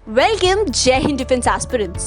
Welcome जय Hind defence aspirants.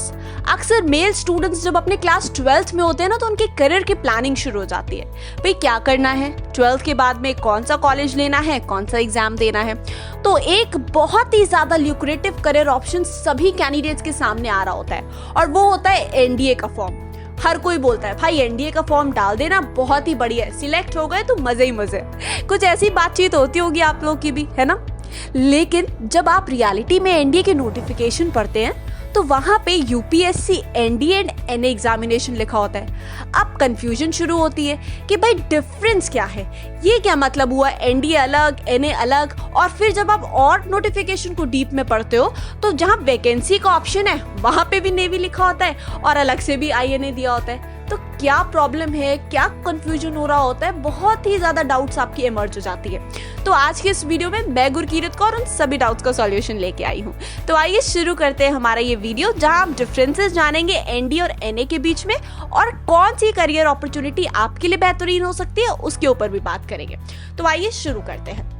अक्सर mail students जब अपने क्लास 12th में होते हैं ना तो उनके करियर की प्लानिंग शुरू हो जाती है। भाई क्या करना है, 12th के बाद में कौन सा कॉलेज लेना है, कौन सा एग्जाम देना है। तो एक बहुत ही ज्यादा ल्यूक्रेटिव करियर ऑप्शन सभी कैंडिडेट्स के सामने आ रहा होता है और वो होता है एनडीए का फॉर्म। हर कोई बोलता है भाई एनडीए का फॉर्म डाल देना, बहुत ही बढ़िया है, सिलेक्ट हो गए तो मजे ही मजे। कुछ ऐसी बातचीत होती होगी आप लोग की भी, है ना। लेकिन जब आप रियलिटी में एनडीए के नोटिफिकेशन पढ़ते हैं तो वहां पे UPSC NDA and NA examination लिखा होता है। अब कंफ्यूजन शुरू होती है कि भाई डिफरेंस क्या है, ये क्या मतलब हुआ, एनडीए अलग एनए अलग। और फिर जब आप और नोटिफिकेशन को डीप में पढ़ते हो तो जहां वैकेंसी का ऑप्शन है वहां पे भी नेवी लिखा होता है और अलग से भी आईएनए दिया होता है। तो क्या प्रॉब्लम है, क्या कंफ्यूजन हो रहा होता है, बहुत ही ज्यादा डाउट्स आपकी इमर्ज हो जाती है। तो आज के इस वीडियो में मैं गुरकीरत कौर उन सभी डाउट्स का सॉल्यूशन लेके आई हूँ। तो आइए शुरू करते हैं हमारा ये वीडियो, जहां आप डिफरेंसेस जानेंगे एनडीए और एनए के बीच में और कौन सी करियर अपॉर्चुनिटी आपके लिए बेहतरीन हो सकती है उसके ऊपर भी बात करेंगे। तो आइए शुरू करते हैं।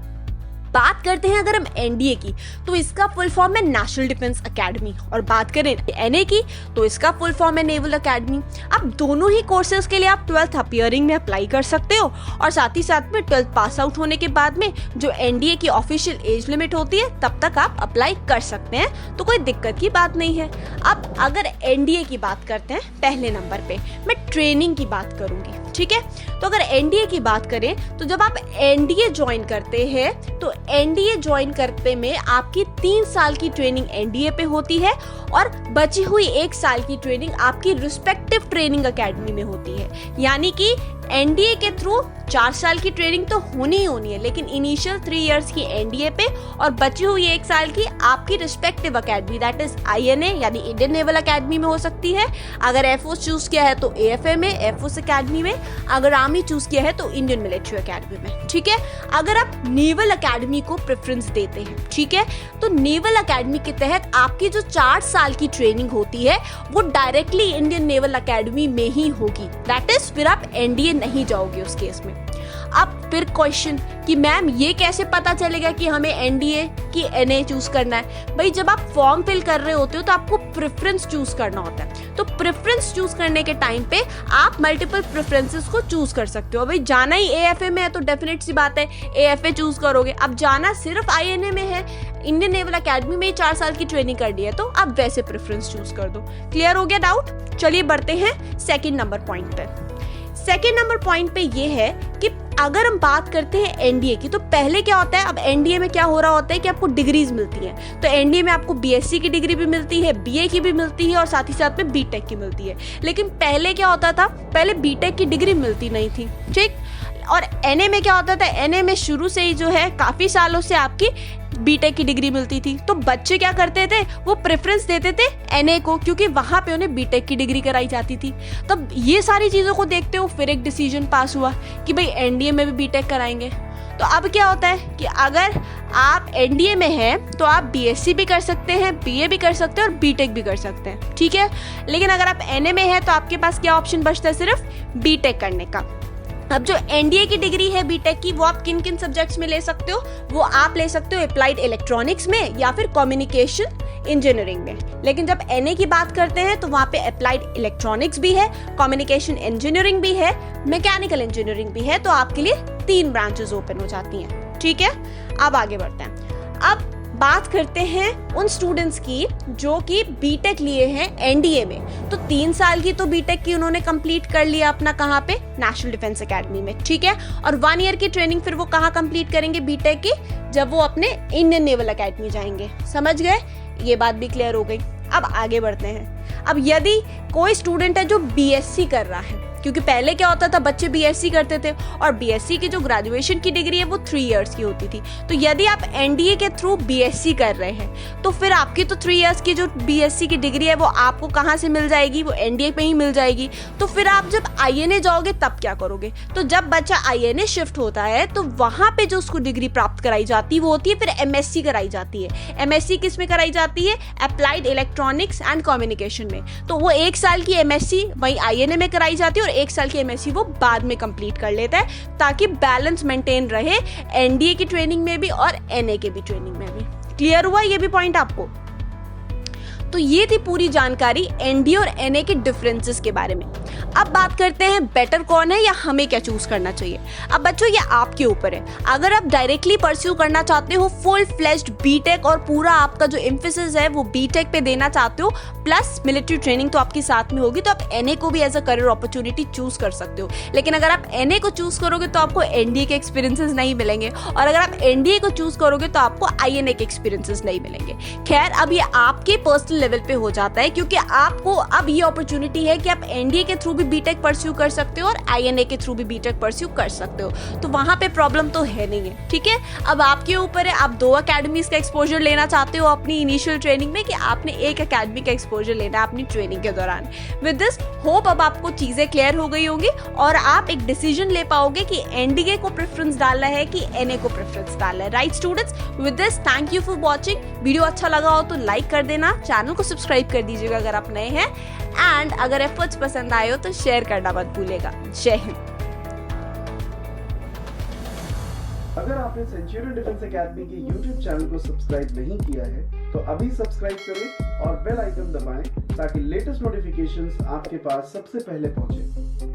बात करते हैं अगर हम एनडीए की तो इसका फुल फॉर्म है नेशनल डिफेंस एकेडमी, और बात करें एनए की तो इसका फुल फॉर्म है नेवल एकेडमी। अब दोनों ही कोर्सेज के लिए आप 12th अपीयरिंग में अप्लाई कर सकते हो और साथ ही साथ में 12th पास आउट होने के बाद में जो एनडीए की ऑफिशियल एज लिमिट होती है तब तक आप अप्लाई कर सकते हैं, तो कोई दिक्कत की बात नहीं है। अब अगर एनडीए की बात करते हैं, पहले नंबर पे मैं ट्रेनिंग की बात करूंगी, ठीक है। तो अगर एनडीए की बात करें तो जब आप एनडीए ज्वाइन करते हैं तो एनडीए ज्वाइन करते में आपकी 3 साल की ट्रेनिंग एनडीए पे होती है और बची हुई 1 साल की ट्रेनिंग आपकी रिस्पेक्टिव ट्रेनिंग एकेडमी में होती है। यानी कि एनडीए के थ्रू 4 साल की ट्रेनिंग तो होनी ही होनी है, लेकिन इनिशियल 3 इयर्स की एनडीए पे और बची हुई 1 साल की आपकी respective academy that is INA यानी इंडियन नेवल एकेडमी में हो सकती है। अगर एयरफोर्स चूज किया है तो एएफए में, एयरफोर्स एकेडमी में। अगर आर्मी चूज किया है तो इंडियन मिलिट्री एकेडमी में, ठीक है। अगर आप नेवल एकेडमी को प्रेफरेंस देते हैं, ठीक है, तो नेवल एकेडमी के तहत आपकी जो 4 साल की ट्रेनिंग होती है वो डायरेक्टली इंडियन नेवल एकेडमी में ही होगी। दैट इज फिर आप एनडीए नहीं जाओगे उस केस में। अब फिर क्वेश्चन कि मैम ये कैसे पता चलेगा कि हमें एनडीए की एनए चूज करना है। भाई जब आप फॉर्म फिल कर रहे होते हो तो आपको प्रेफरेंस चूज करना होता है। तो प्रेफरेंस चूज करने के टाइम पे आप मल्टीपल प्रेफरेंसेस को चूज कर सकते हो। भाई जाना ही एएफए में है तो डेफिनेट सी बात है एएफए चूज करोगे। अब जाना सिर्फ आईएनए में है, इंडियन नेवल एकेडमी में 4 साल की ट्रेनिंग करनी है, तो आप वैसे प्रेफरेंस चूज कर दो। क्लियर हो गया डाउट। चलिए बढ़ते हैं सेकेंड नंबर पॉइंट पे। सेकेंड नंबर पॉइंट पे ये है कि अगर हम बात करते हैं एनडीए की तो पहले क्या होता है, अब एनडीए में क्या हो रहा होता है कि आपको डिग्रीज मिलती हैं। तो एनडीए में आपको बीएससी की डिग्री भी मिलती है, बीए की भी मिलती है और साथ ही साथ में बीटेक की मिलती है। लेकिन पहले क्या होता था, पहले बीटेक की डिग्री मिलती नहीं थी, ठीक। और एनए में क्या होता था, एनए में शुरू से ही जो है काफी सालों से आपकी बीटेक की डिग्री मिलती थी। तो बच्चे क्या करते थे, वो प्रेफरेंस देते थे एनए को, क्योंकि वहां पे उन्हें बीटेक की डिग्री कराई जाती थी। तब ये सारी चीजों को देखते हो फिर एक डिसीजन पास हुआ कि भाई एनडीए में भी बीटेक कराएंगे। तो अब क्या होता है कि अगर आप एनडीए में हैं तो आप बीएससी भी कर सकते हैं, बीए भी कर सकते हैं और बीटेक भी कर सकते हैं, ठीक है। लेकिन अगर आप एनए में हैं तो आपके पास क्या ऑप्शन बचता है, सिर्फ बीटेक करने का। अब जो एनडीए की डिग्री है बीटेक की, वो आप किन किन सब्जेक्ट्स में ले सकते हो, वो आप ले सकते हो अप्लाइड इलेक्ट्रॉनिक्स में या फिर कम्युनिकेशन इंजीनियरिंग में। लेकिन जब एनए की बात करते हैं तो वहां पे अप्लाइड इलेक्ट्रॉनिक्स भी है, कम्युनिकेशन इंजीनियरिंग भी है, मैकेनिकल इंजीनियरिंग भी है। तो आपके लिए 3 ब्रांचेस ओपन हो जाती हैं, ठीक है। अब आगे बढ़ते हैं। अब बात करते हैं उन स्टूडेंट्स की जो कि बीटेक लिए हैं एनडीए में। तो 3 साल की तो बीटेक की उन्होंने कंप्लीट कर लिया अपना, कहाँ पे, नेशनल डिफेंस एकेडमी में, ठीक है। और 1 ईयर की ट्रेनिंग फिर वो कहाँ कंप्लीट करेंगे बीटेक की, जब वो अपने इंडियन नेवल एकेडमी जाएंगे। समझ गए, ये बात भी क्लियर हो गई। अब आगे बढ़ते हैं। अब यदि कोई स्टूडेंट है जो बीएससी कर रहा है, क्योंकि पहले क्या होता था, बच्चे बीएससी करते थे और बीएससी की जो ग्रेजुएशन की डिग्री है वो 3 इयर्स की होती थी। तो यदि आप एनडीए के थ्रू बीएससी कर रहे हैं तो फिर आपकी तो 3 इयर्स की जो बीएससी की डिग्री है वो आपको कहाँ से मिल जाएगी, वो एनडीए पे ही मिल जाएगी। तो फिर आप जब आईएनए जाओगे तब क्या करोगे, तो जब बच्चा आईएनए शिफ्ट होता है तो वहां पे जो उसको डिग्री प्राप्त कराई जाती है वो होती है फिर एमएससी कराई जाती है। एमएससी किस में कराई जाती है, अप्लाइड इलेक्ट्रॉनिक्स एंड कम्युनिकेशन में। तो वो 1 साल की एमएससी वही आईएनए में कराई जाती है और 1 साल की एमएससी वो बाद में कंप्लीट कर लेता है, ताकि बैलेंस मेंटेन रहे एनडीए की ट्रेनिंग में भी और एनए के भी ट्रेनिंग में भी। क्लियर हुआ ये भी पॉइंट आपको। तो ये थी पूरी जानकारी एनडीए और एनए के डिफरेंसेस के बारे में। अब बात करते हैं बेटर कौन है या हमें क्या चूज करना चाहिए। अब बच्चों ये आपके ऊपर है। अगर आप डायरेक्टली परस्यू करना चाहते हो फुल फ्लेज्ड बीटेक और पूरा आपका जो एम्फेसिस है वो बीटेक पे देना चाहते हो प्लस मिलिट्री ट्रेनिंग तो आपकी साथ में होगी, तो आप एनए को भी as a career opportunity choose कर सकते हो। लेकिन अगर आप एनए को चूज करोगे तो आपको एनडीए के एक्सपीरियंसेस नहीं मिलेंगे, और अगर आप एनडीए को चूज करोगे तो आपको आईएनए के एक्सपीरियंसेस नहीं मिलेंगे। खैर अब ये आपके पर्सनल लेवल पे हो जाता है, क्योंकि आपको अब ये अपॉर्चुनिटी है कि आप एनडीए के थ्रू भी बीटेक परस्यू कर सकते हो और आईएनए के थ्रू भी बीटेक परस्यू कर सकते हो, तो वहां पे प्रॉब्लम तो है नहीं है। ठीक है, अब आपके ऊपर है, आप 2 अकेडमीज का एक्सपोजर लेना चाहते हो अपनी इनिशियल ट्रेनिंग में कि आपने एक अकेडमी का एक्सपोजर लेना है अपनी ट्रेनिंग के दौरान। विद दिस होप अब आपको चीजें क्लियर हो गई होंगी और आप एक डिसीजन ले पाओगे कि एनडीए को प्रेफरेंस डालना है कि एनए को प्रेफरेंस डालना है। Right students, with this thank you for watching. Video अच्छा लगा हो तो लाइक कर देना, चैनल को सब्सक्राइब कर दीजिएगा अगर आप नए हैं, एंड अगर एफर्ट्स पसंद आए हो तो शेयर करना मत भूलेगा। जय हिंद। अगर आपने सेंचुरियन डिफेंस एकेडमी के YouTube चैनल को सब्सक्राइब नहीं किया है तो अभी सब्सक्राइब करें और बेल आइकन दबाएं ताकि लेटेस्ट नोटिफिकेशंस आपके पास सबसे पहले पहुंचे।